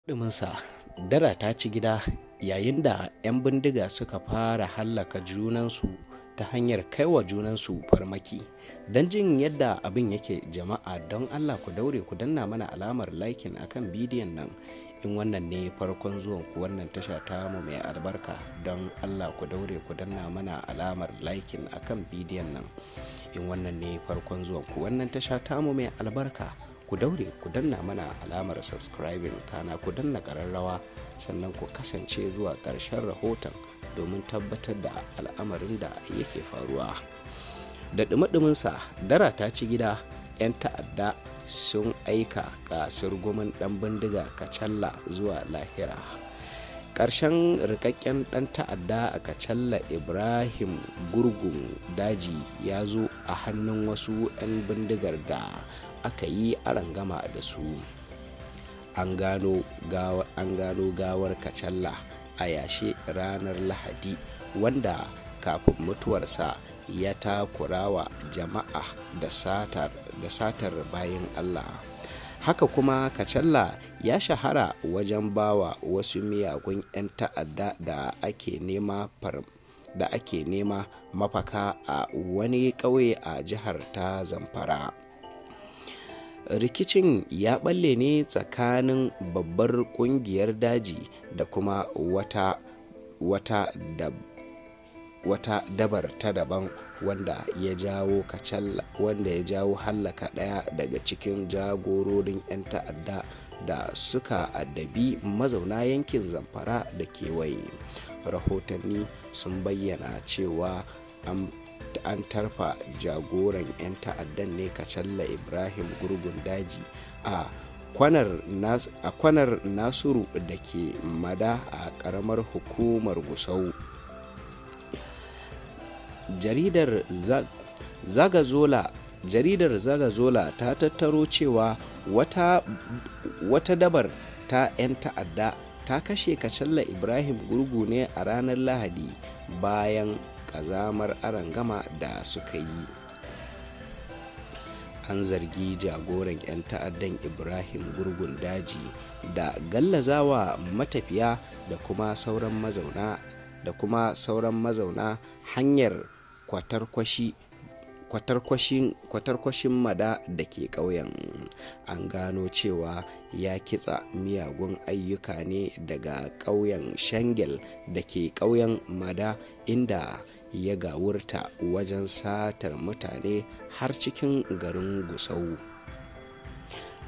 Ɗuminsa, dara ta ci gida yayin da 'yan bindiga suka fara hallaka junansu ta hanyar kaiwa junansu farmaki. Don jin yadda abin yake, jama'a don Allah ku daure ku danna mana alamar liking akan bidiyon nan. In wannan ne farkon zuwan ku wannan tasha tamu mai albarka, don Allah ku daure ku danna mana alamar liking akan bidiyon nan. In wannan ne farkon zuwan ku wannan tasha tamu mai albarka, ku daure ku danna mana alamar subscribing, kana ku danna ƙararrawa, sannan ku kasance zuwa ƙarshen rahoton domin tabbatar da al'amarin da yake faruwa. Da ɗumi-ɗuminsa, dara ta ci gida, 'yan ta'adda sun aika ƙasar gumin ɗan bindiga Kacalla zuwa lahira. Ƙarshen rikakken ɗan ta'adda a Kacalla Ibrahim Gurgun Daji ya zo a hannun wasu 'yan bindigar da aka yi arangama da su. An gano gawar Kacalla a yashe ranar Lahadi, wanda kafin mutuwarsa ya takurawa jama'a da satar bayan Allah. Haka kuma Kacalla ya shahara wajen bawa wasu miyagun 'yan ta'adda da ake nema mafaka a wani ƙauye a jihar ta Zamfara. Rikicin ya balle ne tsakanin babbar kungiyar daji da kuma wata dabar ta daban, wanda ya jawo hallaka ɗaya daga cikin jagororin 'yan ta'adda da suka addabi mazauna yankin Zamfara da kewaye. Rahotanni sun bayyana cewa an tarfa jagoran 'yan ta'addan ne Kacalla Ibrahim Gurgun Daji a kwanar Nasiru da ke Mada a ƙaramar hukumar Gusau. Jaridar Zagazola ta tattaro cewa wata dabar ta 'yan ta'adda ta kashe Kacalla Ibrahim Gurgu ne a ranar Lahadi bayan ƙazamar arangama da suka yi. An zargi jagoran 'yan ta'addan Ibrahim Gurgun Daji da gallazawa matafiya da kuma sauran mazauna hanyar kwatarkwashin Mada da ke ƙauyen. An gano cewa ya kitsa miyagun ayyuka ne daga ƙauyen Shangel da ke ƙauyen Mada, inda ya gawurta wajen satar mutane har cikin garin Gusau.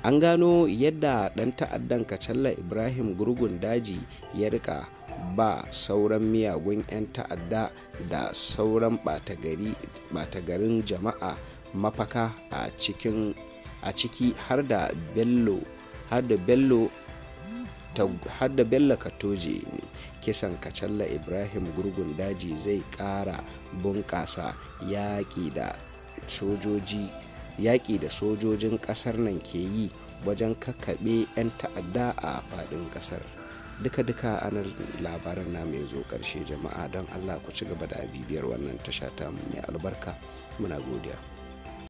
An gano yadda ɗan ta'addan Kacalla Ibrahim Gurgun Daji ya rika ba sauran miyagun 'yan ta'adda da sauran ɓata garin jama'a mafaka a ciki har da Bello Katoje. Kisan Kacalla Ibrahim Gurgun Daji zai ƙara bunƙasa yaƙi da sojojin ƙasar nan ke yi wajen kakkaɓe 'yan ta'adda a faɗin ƙasar. Duka anar labaran na mai zo ƙarshe, jama'a don Allah ku ci gaba da bibiyar wannan tasha ta mai albarka. Muna godiya.